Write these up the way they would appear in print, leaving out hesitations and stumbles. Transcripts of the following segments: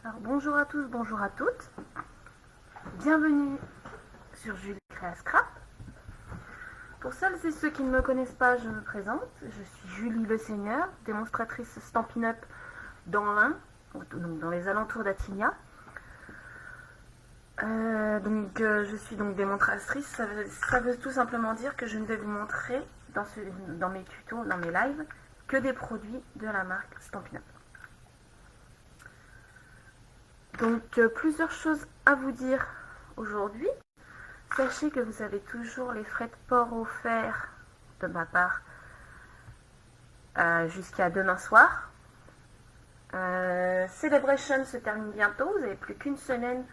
Alors, bonjour à tous, bonjour à toutes. Bienvenue sur Julie Créa Scrap. Pour celles et ceux qui ne me connaissent pas, je me présente. Je suis Julie Le Seigneur, démonstratrice Stampin' Up dans l'Ain, donc dans les alentours d'Attigna. Je suis donc démonstratrice. Ça veut tout simplement dire que je ne vais vous montrer dans mes tutos, dans mes lives, que des produits de la marque Stampin' Up. Donc plusieurs choses à vous dire aujourd'hui. Sachez que vous avez toujours les frais de port offerts de ma part jusqu'à demain soir. Celebration se termine bientôt. Vous n'avez plus qu'une semaine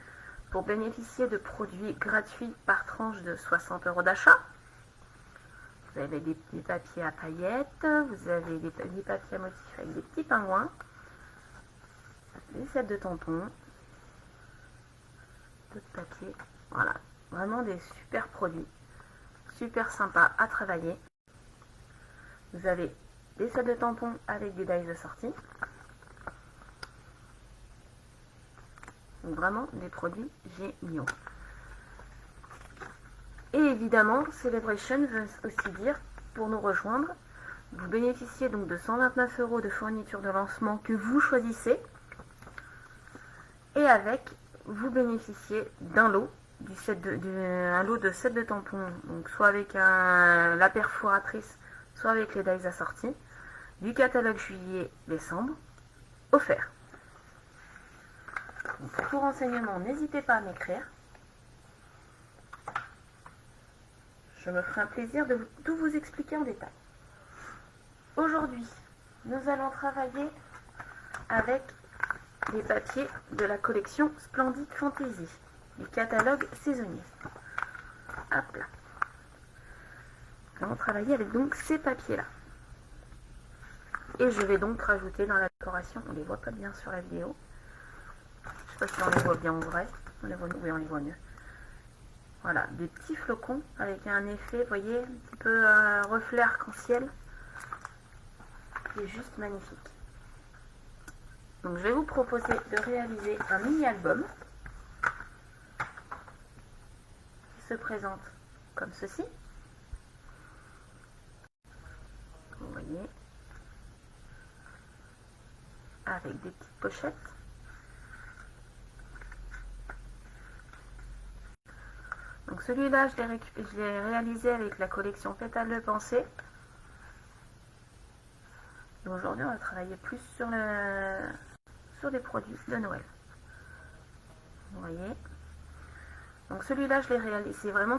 pour bénéficier de produits gratuits par tranche de 60 € d'achat. Vous avez des papiers à paillettes, vous avez des papiers à motifs avec des petits pingouins, des sets de tampons, d'autres papiers. Voilà, vraiment des super produits, super sympas à travailler. Vous avez des sets de tampons avec des dies assortis. Donc vraiment des produits géniaux. Et évidemment, Celebration veut aussi dire, pour nous rejoindre, vous bénéficiez donc de 129 € de fourniture de lancement que vous choisissez. Et avec, vous bénéficiez d'un lot, un lot de sets de tampons, donc soit avec la perforatrice, soit avec les dies assortis, du catalogue juillet-décembre, offert. Donc, pour tout renseignement, n'hésitez pas à m'écrire. Je me ferai un plaisir de tout vous expliquer en détail. Aujourd'hui, nous allons travailler avec les papiers de la collection Splendid Fantasy, du catalogue saisonnier. Hop là. Nous allons travailler avec donc ces papiers-là. Et je vais donc rajouter dans la décoration, on ne les voit pas bien sur la vidéo. Je ne sais pas si on les voit bien en vrai. Oui, on les voit mieux. Voilà, des petits flocons avec un effet, vous voyez, un petit peu reflet arc-en-ciel. Qui est juste magnifique. Donc je vais vous proposer de réaliser un mini-album qui se présente comme ceci. Vous voyez, avec des petites pochettes. Donc celui-là, je l'ai réalisé avec la collection Pétales de Pensée. Donc aujourd'hui, on va travailler plus sur des produits de Noël. Vous voyez. Donc celui-là, je l'ai réalisé. C'est vraiment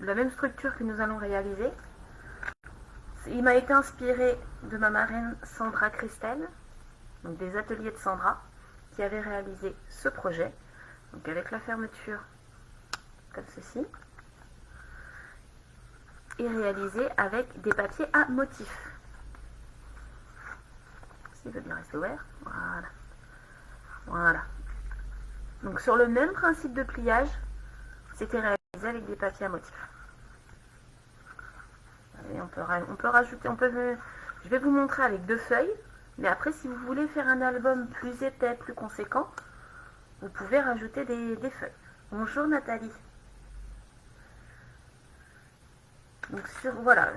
la même structure que nous allons réaliser. Il m'a été inspiré de ma marraine Sandra Christelle, donc des ateliers de Sandra, qui avait réalisé ce projet. Donc avec la fermeture comme ceci, et réalisé avec des papiers à motifs. S'il veut bien rester ouvert, voilà. Voilà. Donc sur le même principe de pliage, c'était réalisé avec des papiers à motifs. Et on peut rajouter, je vais vous montrer avec 2 feuilles, mais après si vous voulez faire un album plus épais, plus conséquent, vous pouvez rajouter des feuilles. Bonjour Nathalie. Donc voilà,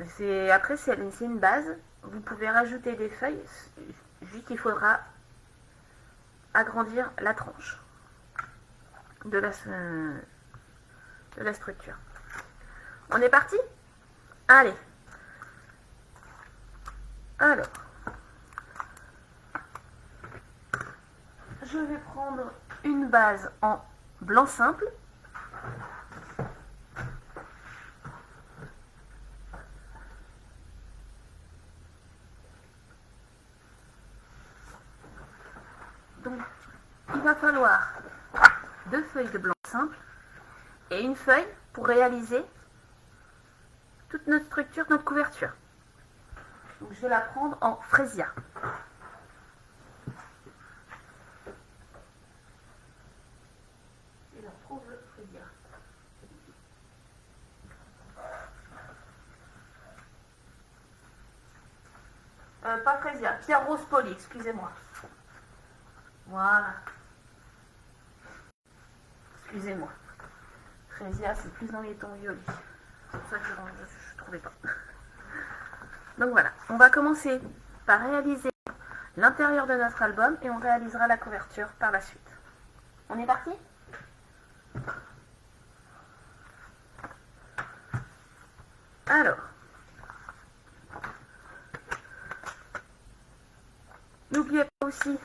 après c'est une base, vous pouvez rajouter des feuilles, juste il faudra agrandir la tranche de la structure. On est parti? Allez. Alors, je vais prendre une base en blanc simple. Donc, il va falloir 2 feuilles de blanc simple et une feuille pour réaliser toute notre structure, notre couverture. Donc, je vais la prendre en frésia. Je retrouve le frésia. Pas frésia, pierre rose polie, excusez-moi. Voilà. Excusez-moi. Frésia, c'est plus dans les tons violets. C'est pour ça que je ne trouvais pas. Donc voilà, on va commencer par réaliser l'intérieur de notre album et on réalisera la couverture par la suite. On est parti ? Alors, n'oubliez pas aussi,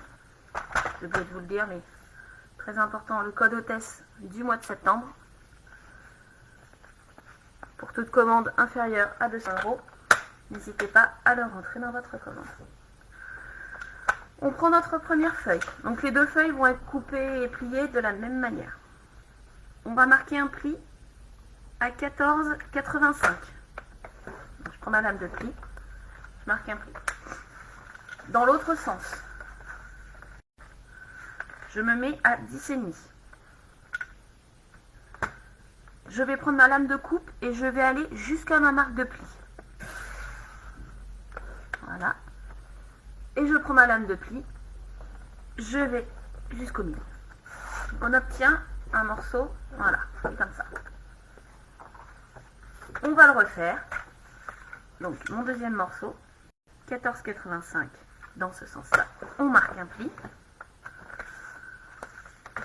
j'ai oublié de vous le dire, mais très important, le code hôtesse du mois de septembre. Pour toute commande inférieure à 200 €, n'hésitez pas à le rentrer dans votre commande. On prend notre première feuille. Donc les deux feuilles vont être coupées et pliées de la même manière. On va marquer un pli à 14,85. Je prends ma lame de pli, je marque un pli. Dans l'autre sens, je me mets à 10,5. Je vais prendre ma lame de coupe et je vais aller jusqu'à ma marque de pli. Voilà. Et je prends ma lame de pli, je vais jusqu'au milieu. On obtient un morceau, voilà, comme ça. On va le refaire. Donc mon deuxième morceau, 14,85 dans ce sens-là. On marque un pli.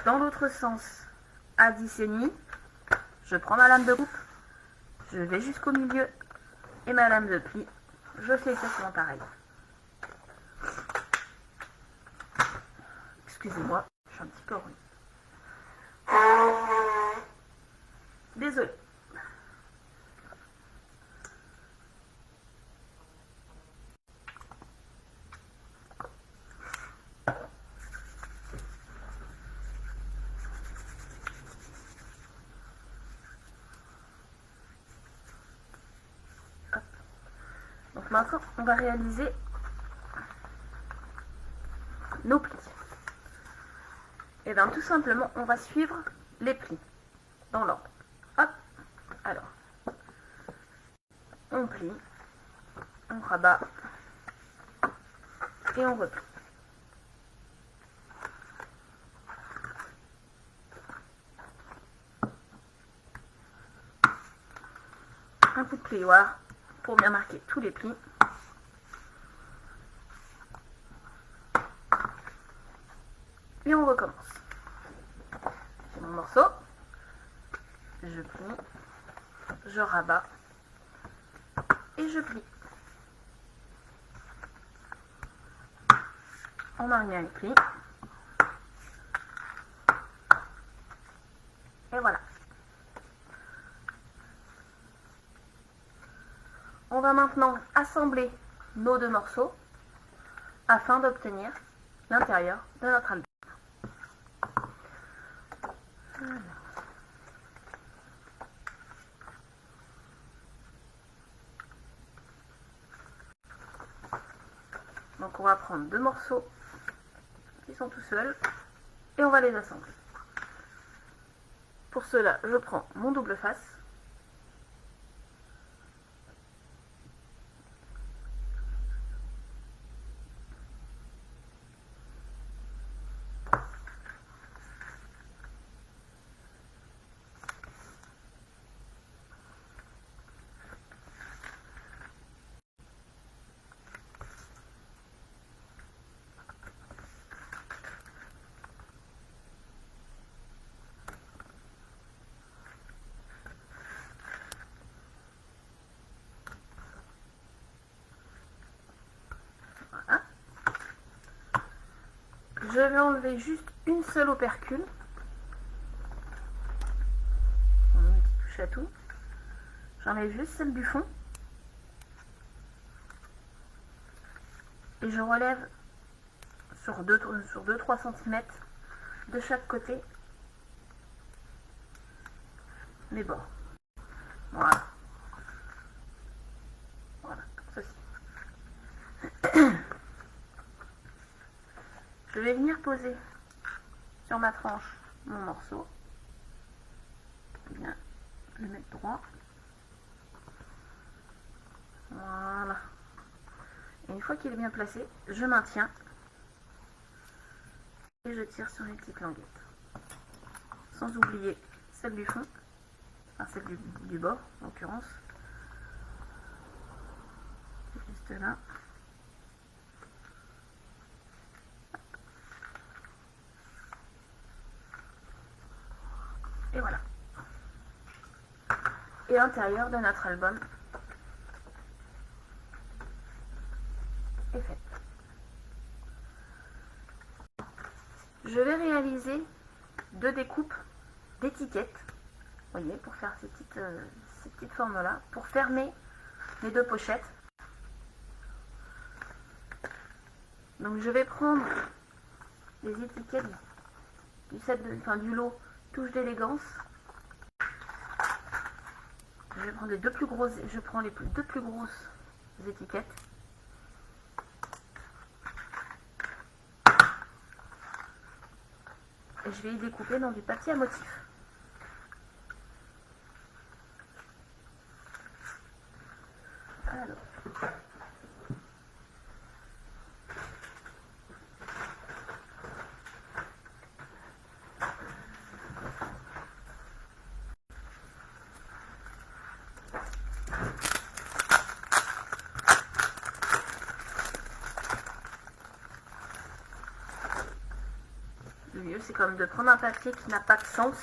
Dans l'autre sens, à 10,5, je prends ma lame de coupe, je vais jusqu'au milieu et ma lame de pli, je fais exactement pareil. Excusez-moi, je suis un petit peu rouillée. Désolée. Hop. Donc maintenant, on va réaliser nos plis. Et bien tout simplement, on va suivre les plis dans l'ordre. Hop, alors, on plie, on rabat et on replie. Un coup de plioir pour bien marquer tous les plis. Et on recommence. J'ai mon morceau, je plie, je rabats et je plie. On marque bien les plis. Et voilà. On va maintenant assembler nos deux morceaux afin d'obtenir l'intérieur de notre album. Donc on va prendre deux morceaux qui sont tout seuls et on va les assembler. Pour cela, je prends mon double face. Je vais enlever juste une seule opercule. On met une petite touche à tout. J'enlève juste celle du fond. Et je relève sur 2-3 cm de chaque côté les bords. Voilà. Voilà, comme ceci. Je vais venir poser sur ma tranche mon morceau. Bien, le mettre droit. Voilà. Et une fois qu'il est bien placé, je maintiens et je tire sur les petites languettes. sans oublier celle du fond, enfin celle du bord en l'occurrence, juste là. Et voilà. Et l'intérieur de notre album est fait. Je vais réaliser 2 découpes d'étiquettes, vous voyez, pour faire ces petites formes-là, pour fermer les 2 pochettes. Donc je vais prendre les étiquettes du lot Touche d'élégance. Je vais prendre les 2 plus grosses, je prends les 2 plus grosses étiquettes. Et je vais y découper dans du papier à motif. Alors. Le mieux, c'est comme de prendre un papier qui n'a pas de sens,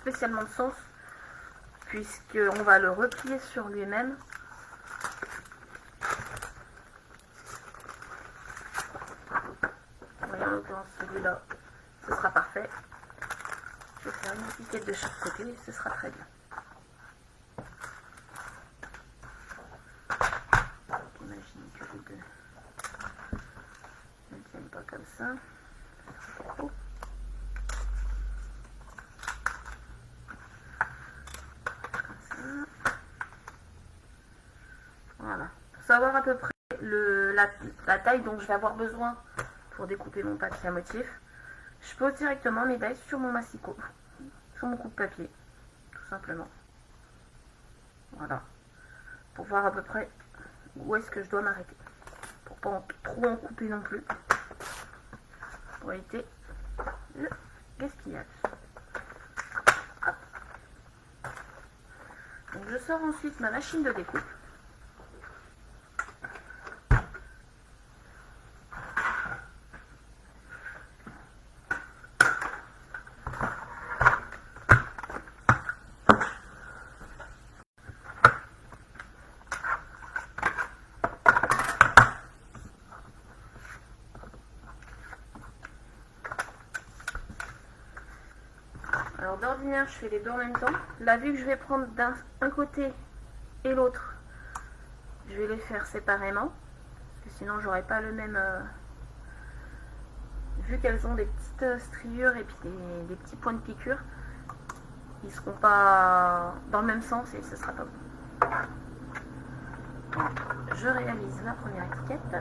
spécialement de sens, puisqu'on va le replier sur lui-même. Vous voyez, en l'occurrence, celui-là, ce sera parfait. Je vais faire une étiquette de chaque côté, et ce sera très bien. Imaginez que les deux ne tiennent pas comme ça. Voilà. Pour savoir à peu près la taille dont je vais avoir besoin pour découper mon papier à motif, je pose directement mes dies sur mon massicot, sur mon coupe-papier, tout simplement. Voilà. Pour voir à peu près où est-ce que je dois m'arrêter. Pour pas trop en couper non plus. Pour éviter le gaspillage. Hop. Donc je sors ensuite ma machine de découpe. Alors d'ordinaire je fais les deux en même temps. Là vu que je vais prendre d'un côté et l'autre, je vais les faire séparément. Parce que sinon j'aurais pas le même... vu qu'elles ont des petites striures et puis des petits points de piqûre, ils seront pas dans le même sens et ce sera pas bon. Donc, je réalise la première étiquette.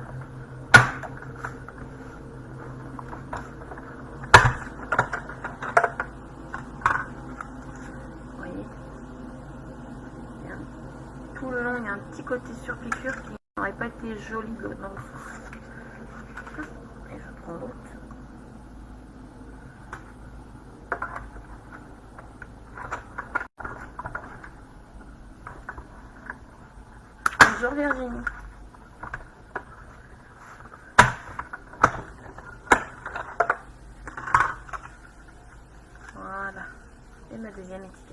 Tout le long, il y a un petit côté sur piqûre qui n'aurait pas été joli dans le sens. Et je prends l'autre. Bonjour Virginie. Voilà. Et ma deuxième étiquette.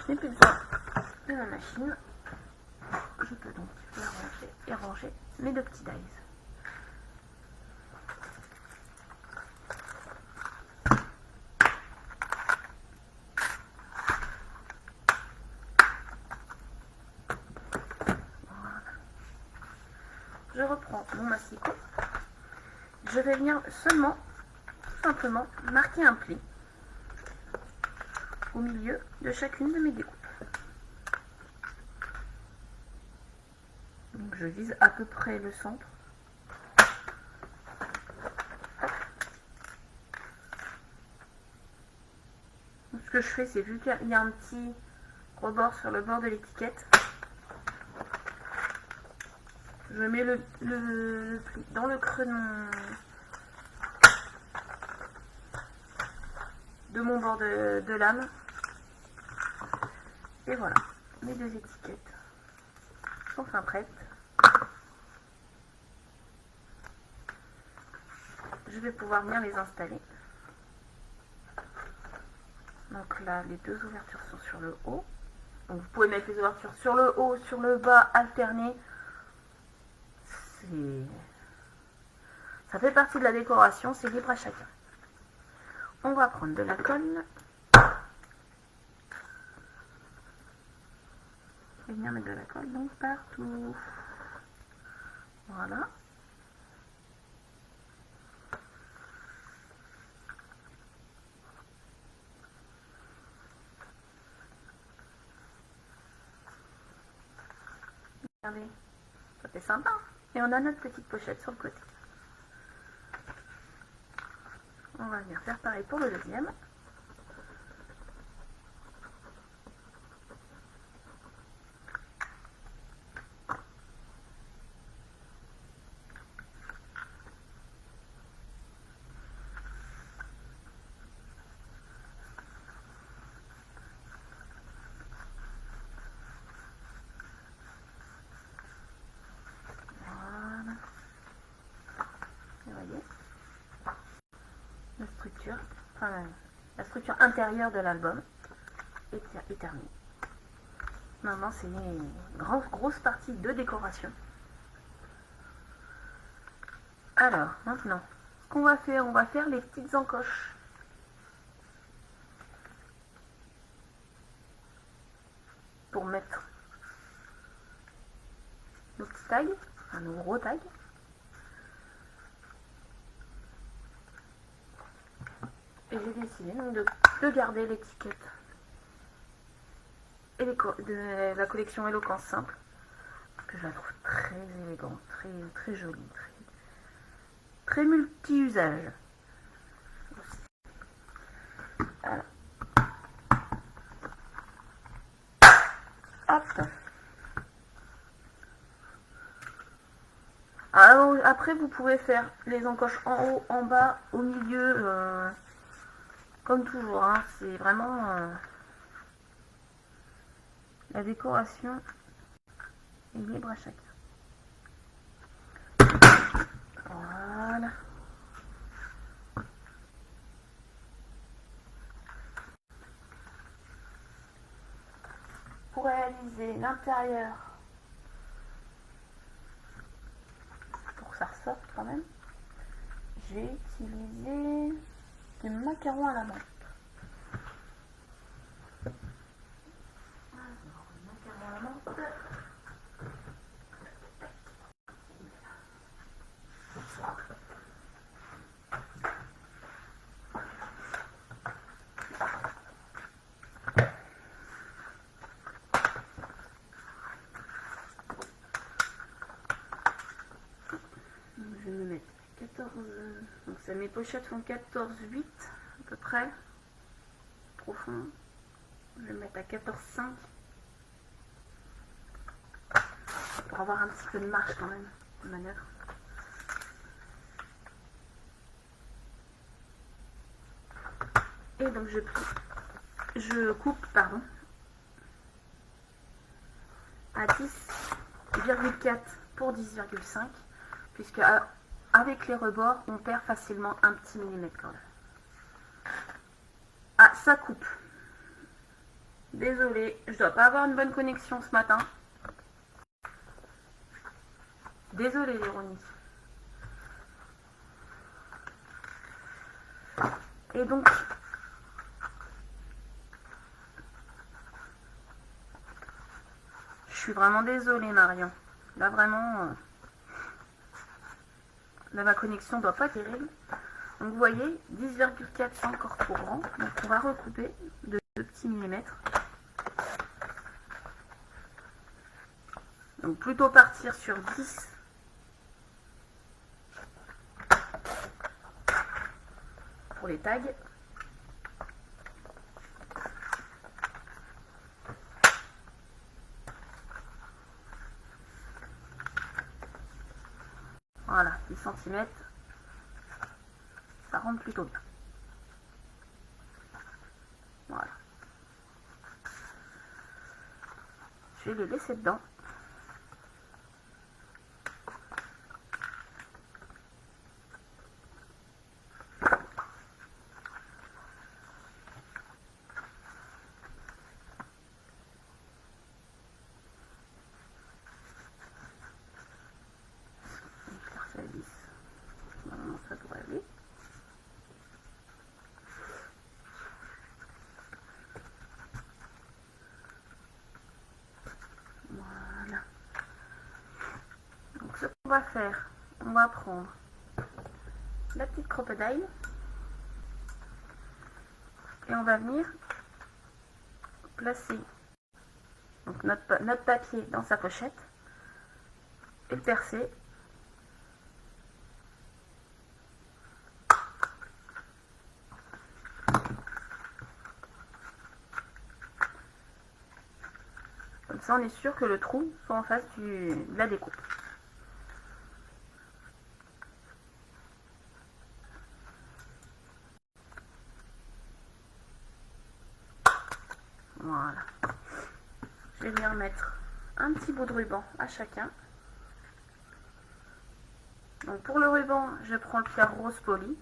Je n'ai plus besoin de ma machine. Je peux donc la ranger et ranger mes 2 petits dies. Voilà. Je reprends mon massicot. Je vais venir seulement, tout simplement, marquer un pli au milieu de chacune de mes découpes. Donc je vise à peu près le centre. Donc, ce que je fais, c'est vu qu'il y a un petit rebord sur le bord de l'étiquette, Je mets le pli dans le creux de mon bord de lame. Et voilà, mes deux étiquettes sont enfin prêtes. Je vais pouvoir venir les installer. Donc là, les deux ouvertures sont sur le haut. Donc vous pouvez mettre les ouvertures sur le haut, sur le bas, alterner. Ça fait partie de la décoration, c'est libre à chacun. On va prendre de la colle. Et venir mettre de la colle donc partout. Voilà. Regardez, ça fait sympa. Et on a notre petite pochette sur le côté. On va venir faire pareil pour le deuxième. La structure intérieure de l'album est terminée. Maintenant, c'est une grosse partie de décoration. Alors, maintenant, ce qu'on va faire, on va faire les petites encoches. Pour mettre nos petits tags, enfin nos gros tags. Et j'ai décidé donc de garder l'étiquette et de la collection Éloquence Simple, que je la trouve très élégante, très jolie, très multi-usage. Voilà. Hop. Alors, après, vous pouvez faire les encoches en haut, en bas, au milieu. Comme toujours, hein, c'est vraiment la décoration est libre à chacun. Voilà. Pour réaliser l'intérieur, pour que ça ressorte quand même, j'ai utilisé du macaron à la menthe. Je vais me mettre 14, donc ça, mes pochettes font 14,8 à peu près, profond. Je vais me mettre à 14,5 pour avoir un petit peu de marge quand même de manœuvre. Et donc je coupe pardon, à 10,4 pour 10,5, puisque avec les rebords on perd facilement un petit millimètre quand même. Ah, ça coupe. Désolée, je dois pas avoir une bonne connexion ce matin. Désolée Véronique. Et donc je suis vraiment désolée Marion. Là vraiment là ma connexion doit pas être terrible. Donc vous voyez 10,4 c'est encore trop grand. Donc on va recouper de 2 petits millimètres. Donc plutôt partir sur 10 pour les tags. 10 cm, ça rentre plutôt bien. Voilà. Je vais les laisser dedans. Normalement ça devrait aller. Voilà. Donc ce qu'on va faire, on va prendre la petite crocodile et on va venir placer donc notre papier dans sa pochette et le percer. Comme ça, on est sûr que le trou soit en face de la découpe. Voilà. Je vais venir mettre un petit bout de ruban à chacun. Donc pour le ruban, je prends le pierre rose poli.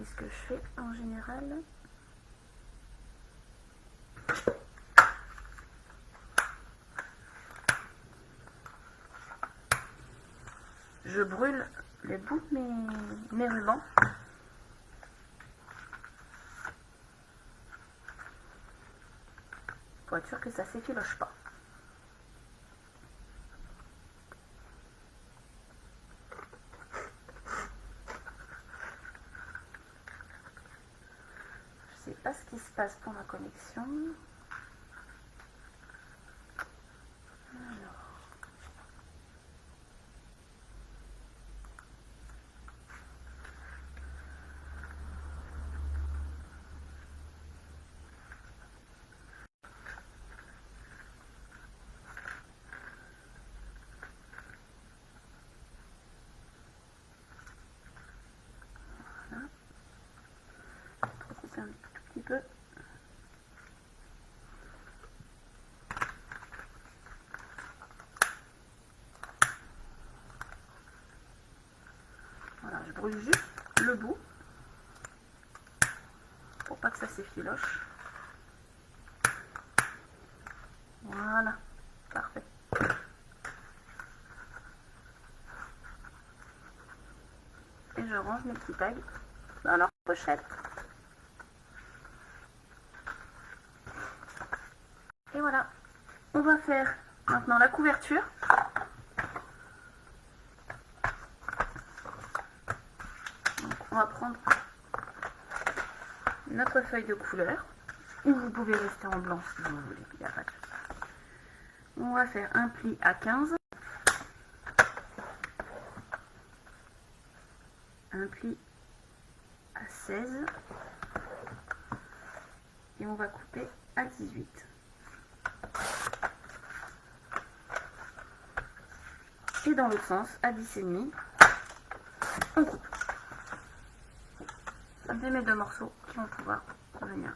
Et ce que je fais en général, je brûle les bouts de mes rubans. Pour être sûr que ça s'effiloche pas. Je sais pas ce qui se passe pour la connexion. Alors. Un tout petit peu. Voilà, je brûle juste le bout pour pas que ça s'effiloche. Voilà, parfait. Et je range mes petits tags dans leur pochette. Et voilà, on va faire maintenant la couverture. Donc, on va prendre notre feuille de couleur, ou vous pouvez rester en blanc si vous voulez, il n'y a pas de souci. On va faire un pli à 15, un pli à 16, et on va couper à 18. Et dans l'autre sens, à 10,5, on coupe. Ça me fait mes deux morceaux qui vont pouvoir revenir.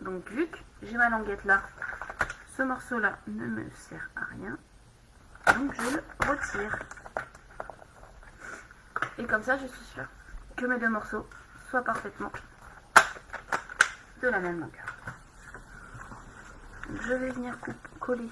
Donc vu que j'ai ma languette là, ce morceau là ne me sert à rien. Donc je le retire. Et comme ça, je suis sûre que mes deux morceaux soient parfaitement de la même longueur. Donc je vais venir coller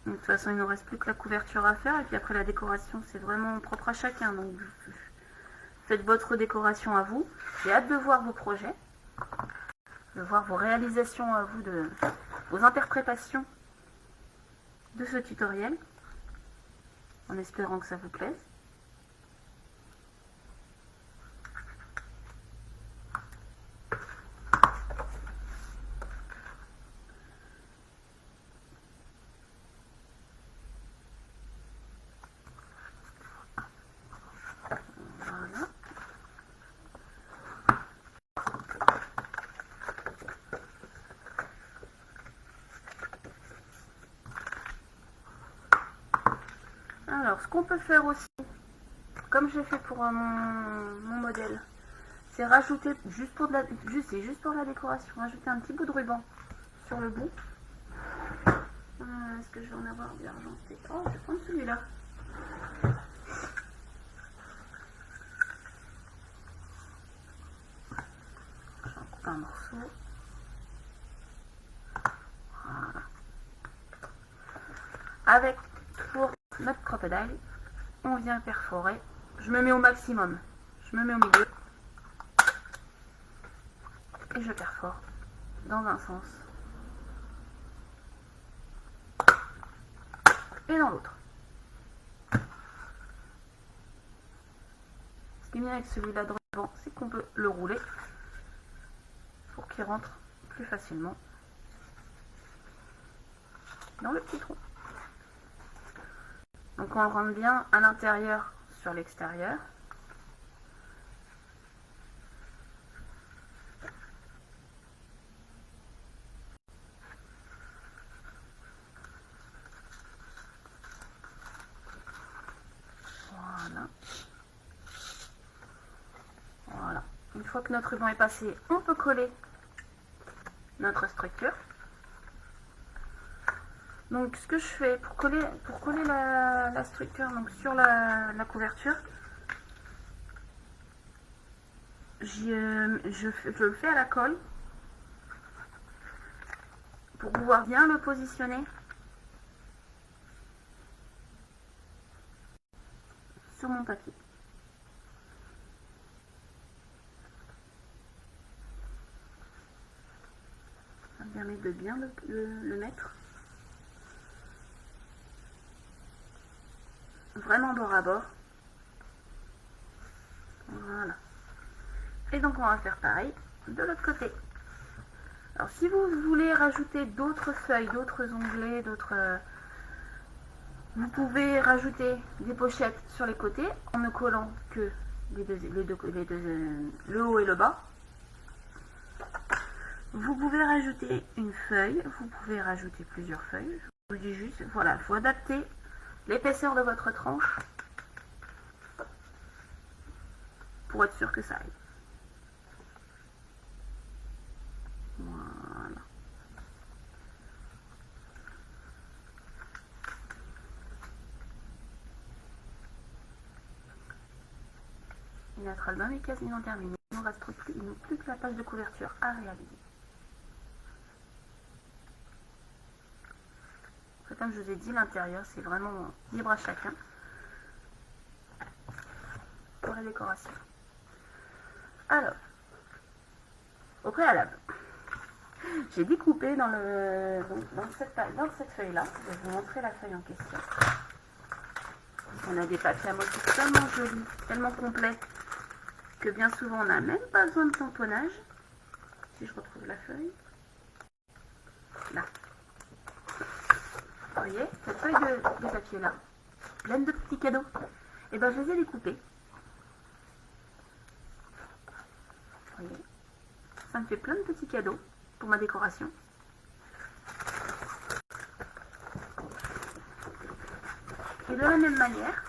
De toute façon, il ne reste plus que la couverture à faire. Et puis après, la décoration, c'est vraiment propre à chacun. Donc, faites votre décoration à vous. J'ai hâte de voir vos projets, de voir vos réalisations à vous, vos interprétations de ce tutoriel, en espérant que ça vous plaise. Voilà. Alors, ce qu'on peut faire aussi, comme j'ai fait pour mon modèle, c'est rajouter, juste pour la décoration, rajouter un petit bout de ruban sur le bout. Est-ce que je vais en avoir bien argenté? Oh, je vais prendre celui-là. J'en coupe un morceau. Voilà. Avec, pour notre crocodile, on vient perforer. Je me mets au maximum. Je me mets au milieu. Et je perfore dans un sens. Et dans l'autre. Ce qui est bien avec celui-là de ruban, c'est qu'on peut le rouler pour qu'il rentre plus facilement dans le petit trou. Donc on le rentre bien à l'intérieur sur l'extérieur. Voilà. Voilà. Une fois que notre ruban est passé, on peut coller notre structure. Donc ce que je fais pour coller la structure donc sur la couverture, je le fais à la colle pour pouvoir bien le positionner sur mon papier. Ça me permet de bien le mettre. Vraiment bord à bord. Voilà. Et donc on va faire pareil de l'autre côté. Alors si vous voulez rajouter d'autres feuilles, d'autres onglets, vous pouvez rajouter des pochettes sur les côtés en ne collant que le haut et le bas. Vous pouvez rajouter une feuille, vous pouvez rajouter plusieurs feuilles. Je vous dis juste, voilà, il faut adapter l'épaisseur de votre tranche pour être sûr que ça aille. Voilà. Notre album est quasiment terminé. Il ne nous reste plus que la page de couverture à réaliser. Comme je vous ai dit, l'intérieur, c'est vraiment libre à chacun pour la décoration. Alors, au préalable, j'ai découpé dans cette feuille-là. Je vais vous montrer la feuille en question. On a des papiers à motifs tellement jolis, tellement complets, que bien souvent, on n'a même pas besoin de tamponnage. Si je retrouve la feuille. Là. Vous voyez, cette feuille de papier là, pleine de petits cadeaux, et ben je les ai découpés. Vous voyez, ça me fait plein de petits cadeaux pour ma décoration. Et de la même manière,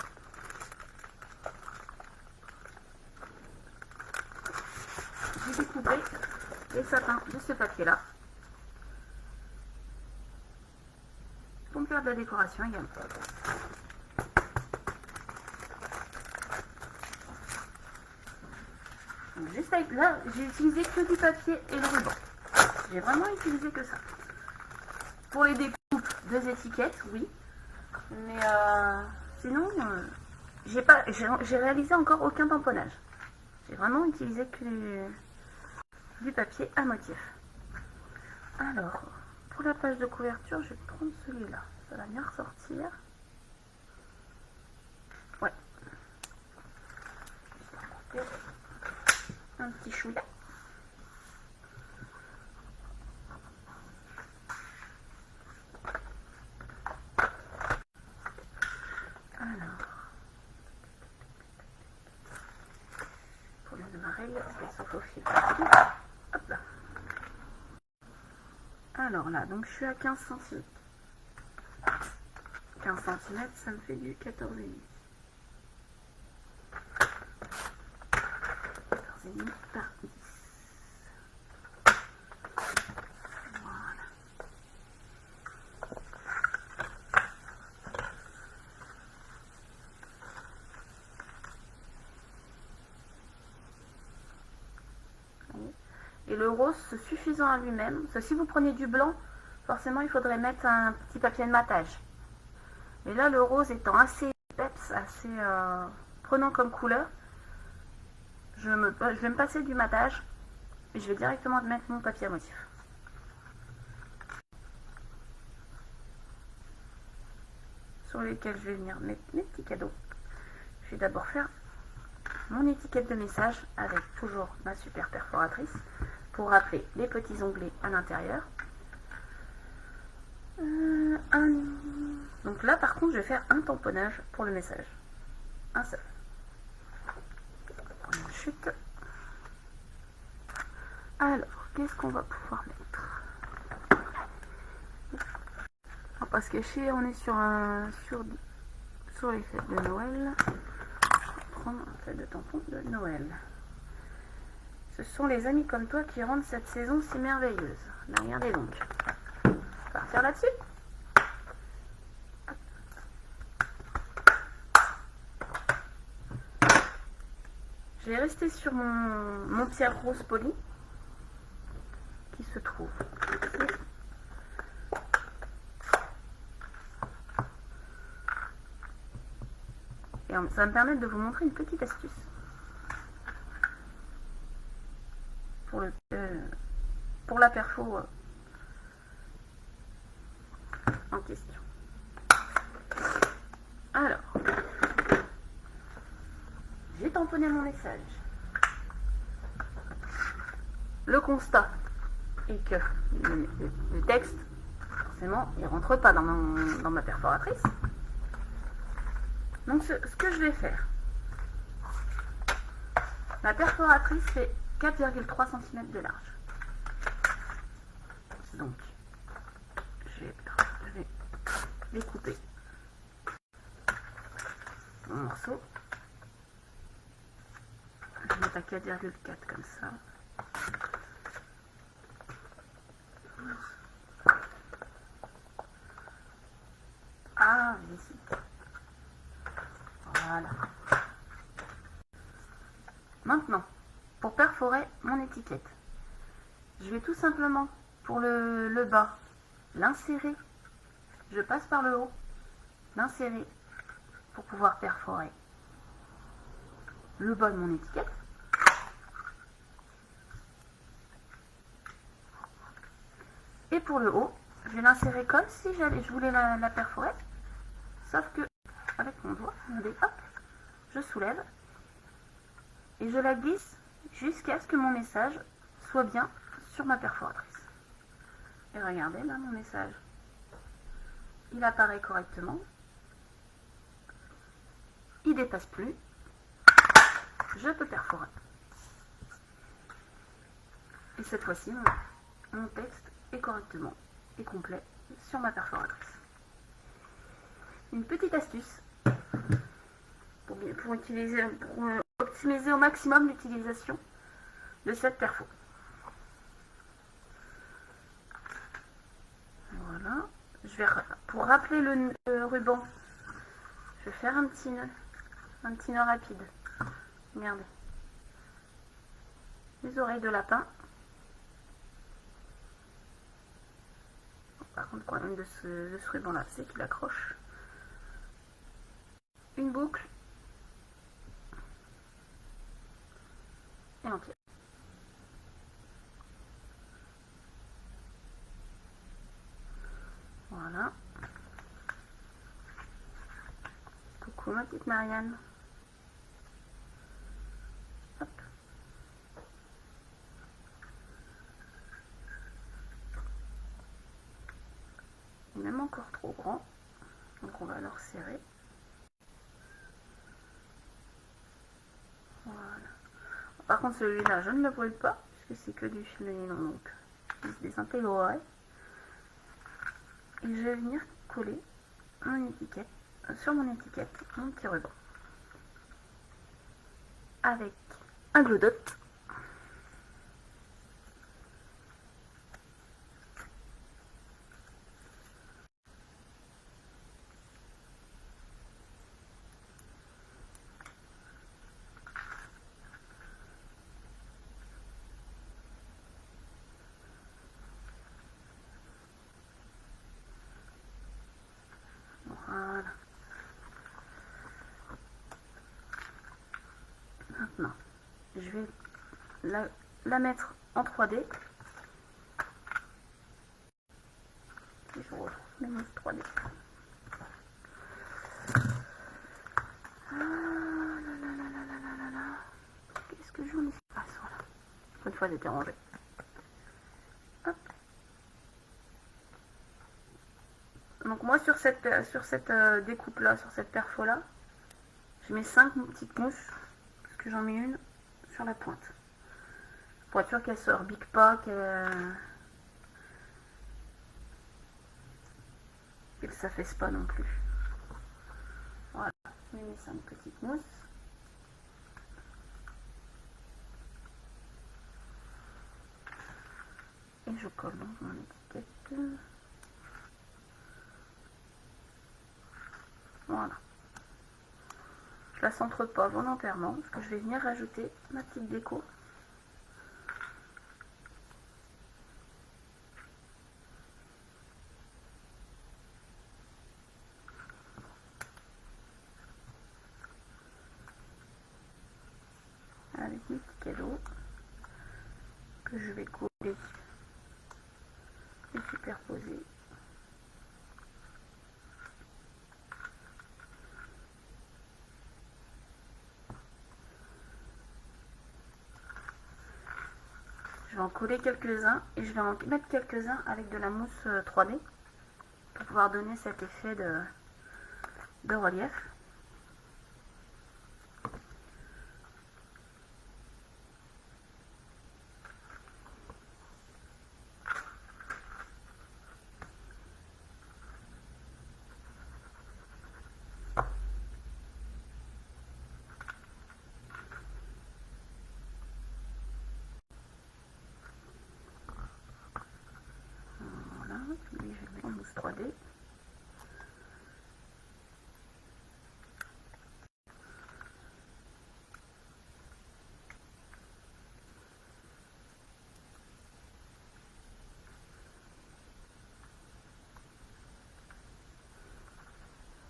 j'ai découpé les sapins de ce papier là. Pour me faire de la décoration également. Donc juste avec là, j'ai utilisé que du papier et le ruban. J'ai vraiment utilisé que ça. Pour les découpes, 2 étiquettes, oui. Mais sinon, j'ai réalisé encore aucun tamponnage. J'ai vraiment utilisé que du papier à motif. Alors, pour la page de couverture, je vais prendre celui-là. Ça va bien ressortir. Ouais. Un petit chouïa. Alors, pour le démarrer, je vais sauter au fil. Hop là. Alors là, donc je suis à 15 cm. 15 cm, ça me fait du 14,5. 14,5 par 10. Voilà. Et le rose, c'est suffisant à lui-même. Si vous prenez du blanc, forcément il faudrait mettre un petit papier de matage. Mais là, le rose étant assez peps, assez prenant comme couleur, je vais me passer du matage et je vais directement mettre mon papier à motif. Sur lesquels je vais venir mettre mes petits cadeaux. Je vais d'abord faire mon étiquette de message avec toujours ma super perforatrice pour rappeler les petits onglets à l'intérieur. Donc là par contre je vais faire un tamponnage pour le message. Un seul. On chute. Alors, qu'est-ce qu'on va pouvoir mettre? On va pas se cacher, on est sur les fêtes de Noël. On va prendre un fait de tampon de Noël. Ce sont les amis comme toi qui rendent cette saison si merveilleuse. Là, regardez donc. On va partir là-dessus. Je vais rester sur mon pierre rose poli qui se trouve ici. Et ça va me permettre de vous montrer une petite astuce pour la perfo en question. Alors, j'ai tamponné mon message. Le constat est que le texte, forcément, il ne rentre pas dans ma perforatrice. Donc, ce que je vais faire, ma perforatrice fait 4,3 cm de large. Donc, je vais découper mon morceau. Je vais mettre à 4,4 comme ça. Ah, ici. Voilà. Maintenant, pour perforer mon étiquette, je vais tout simplement, pour le bas, l'insérer. Je passe par le haut, l'insérer pour pouvoir perforer le bas de mon étiquette. Et pour le haut, je vais l'insérer comme si je voulais la perforer, sauf que avec mon doigt, hop, je soulève et je la glisse jusqu'à ce que mon message soit bien sur ma perforatrice. Et regardez, là, mon message, il apparaît correctement, il dépasse plus, je peux perforer. Et cette fois-ci, mon texte est correctement et complet sur ma perforatrice. Une petite astuce pour optimiser au maximum l'utilisation de cette perfo. Voilà. Pour rappeler le ruban, je vais faire un petit nœud rapide. Regardez. Les oreilles de lapin. Par contre, le problème de ce ruban là, c'est qu'il accroche une boucle et on tire. Voilà. Coucou ma petite Marianne. Hop. Il est même encore trop grand, donc on va le resserrer. Voilà. Par contre celui-là je ne le brûle pas puisque c'est que du fil de nylon, donc il se désintégrerait. Et je vais venir coller mon étiquette sur mon étiquette, mon petit ruban avec un glue dot. Voilà. Maintenant, je vais la mettre en 3D. Et je retrouve mes mousses 3D. Qu'est-ce que j'en ai fait? Ah, voilà. Une fois, j'étais rangée. Hop. Donc moi, sur cette découpe-là, sur cette perfo-là, je mets 5 petites mousses, parce que j'en mets une sur la pointe. Pour être sûr qu'elle se rebique pas, que ça fesse pas non plus. Voilà, je mets 5 petites mousses. Et je colle donc mon étiquette. Voilà. Je la centre pas volontairement, parce que je vais venir rajouter ma petite déco. Avec mes petits cadeaux que je vais coller et superposer. Je vais en coller quelques-uns et je vais en mettre quelques-uns avec de la mousse 3D pour pouvoir donner cet effet de relief. Voilà, je vais mettre en mousse 3D.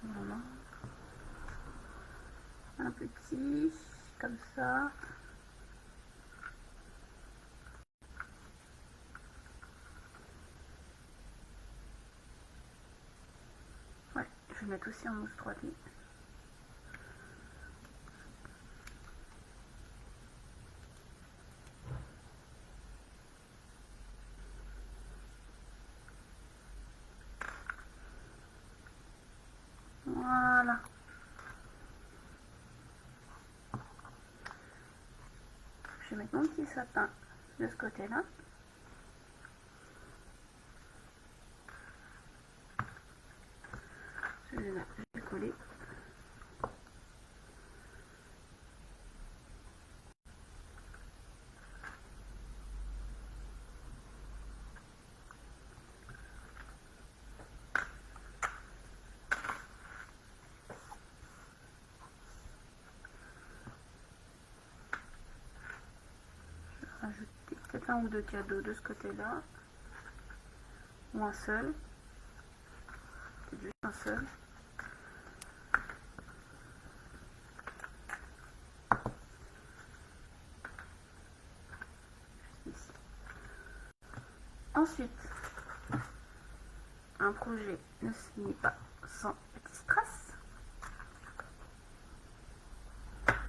Voilà. Un petit, comme ça. Ouais, je vais mettre aussi en mousse 3D. Voilà. Je vais mettre mon petit sapin de ce côté-là. Celui-là, je vais le coller. Rajouter peut-être un ou deux cadeaux de ce côté-là. Ou un seul. Peut-être juste un seul. Ensuite, un projet ne se finit pas sans petit stress. Allez,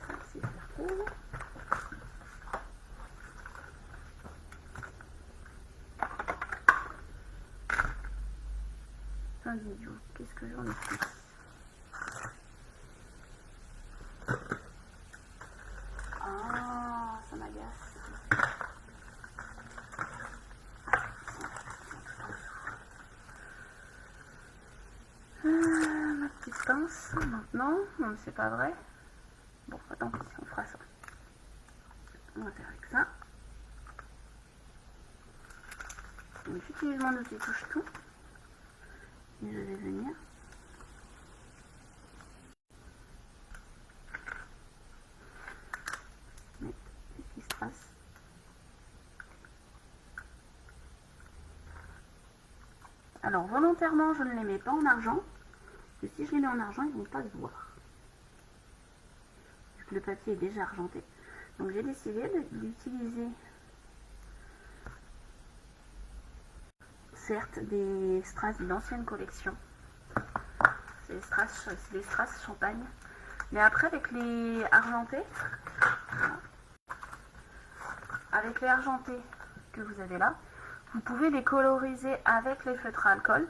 ça, c'est la retrouve. Un vidéo, qu'est-ce que j'en ai fait? Ah, ça m'agace. Ma petite pince maintenant. Non, c'est pas vrai. Bon, tant pis, on fera ça. On va faire avec ça. Donc, j'utilise mon outil touche tout. Et je vais venir. Mettre ce qui se passe. Alors, volontairement, je ne les mets pas en argent. Parce que si je les mets en argent, ils ne vont pas se voir. Vu que le papier est déjà argenté. Donc, j'ai décidé d'utiliser, certes, des strass d'ancienne collection. C'est les strass champagne. Mais après, avec les argentés, voilà, avec les argentés que vous avez là, vous pouvez les coloriser avec les feutres à alcool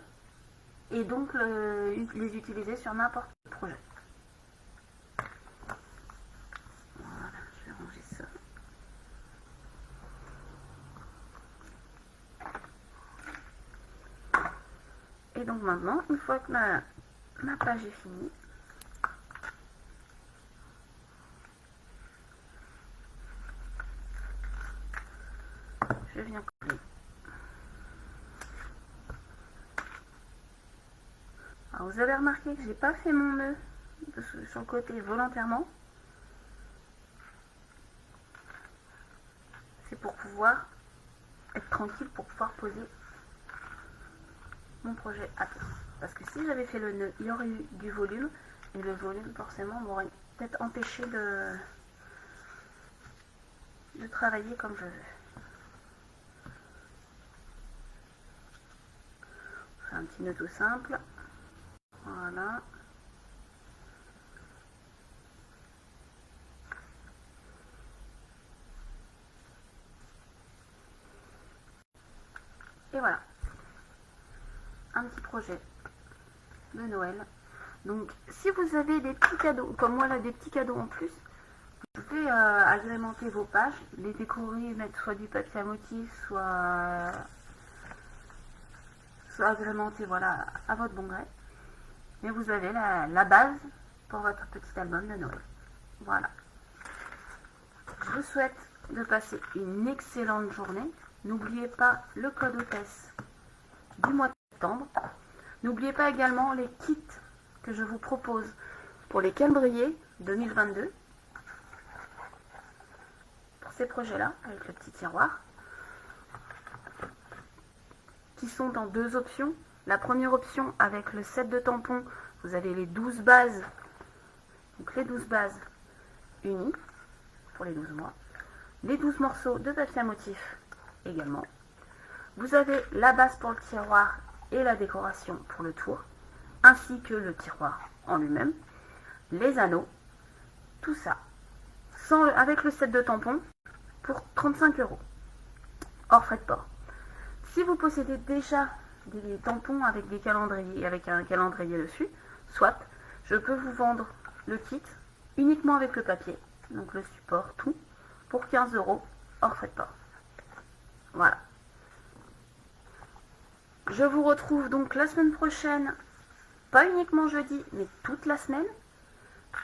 et donc les utiliser sur n'importe quel projet. Voilà, je vais ranger ça. Et donc maintenant, une fois que ma page est finie, je viens coller. Alors vous avez remarqué que j'ai pas fait mon nœud sur le côté volontairement. C'est pour pouvoir être tranquille, pour pouvoir poser mon projet à plat. Parce que si j'avais fait le nœud, il y aurait eu du volume. Et le volume, forcément, m'aurait peut-être empêché de travailler comme je veux. Je fais un petit nœud tout simple. Voilà. Et voilà. Un petit projet de Noël. Donc, si vous avez des petits cadeaux, comme moi là, des petits cadeaux en plus, vous pouvez agrémenter vos pages, les décorer, mettre soit du papier à motif, soit agrémenter, voilà, à votre bon gré. Mais vous avez la base pour votre petit album de Noël. Voilà. Je vous souhaite de passer une excellente journée. N'oubliez pas le code hôtesse du mois de septembre. N'oubliez pas également les kits que je vous propose pour les calendriers 2022. Pour ces projets-là, avec le petit tiroir, qui sont dans deux options. La première option, avec le set de tampons, vous avez les 12 bases. Donc les 12 bases unies pour les 12 mois. Les 12 morceaux de papier à motif également. Vous avez la base pour le tiroir et la décoration pour le tour, ainsi que le tiroir en lui-même, les anneaux, tout ça, avec le set de tampons pour 35 €, hors frais de port. Si vous possédez déjà des tampons avec des calendriers, avec un calendrier dessus, soit je peux vous vendre le kit uniquement avec le papier, donc le support, tout, pour 15 € hors frais de port. Voilà. Je vous retrouve donc la semaine prochaine, pas uniquement jeudi, mais toute la semaine,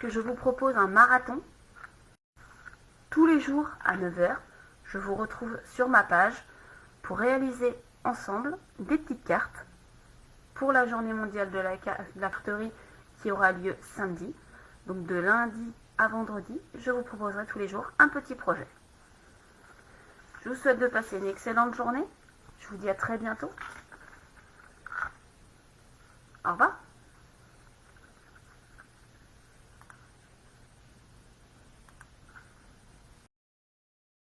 que je vous propose un marathon. Tous les jours à 9 h, je vous retrouve sur ma page pour réaliser ensemble des petites cartes pour la journée mondiale de la carterie qui aura lieu samedi. Donc de lundi à vendredi, je vous proposerai tous les jours un petit projet. Je vous souhaite de passer une excellente journée. Je vous dis à très bientôt. Au revoir.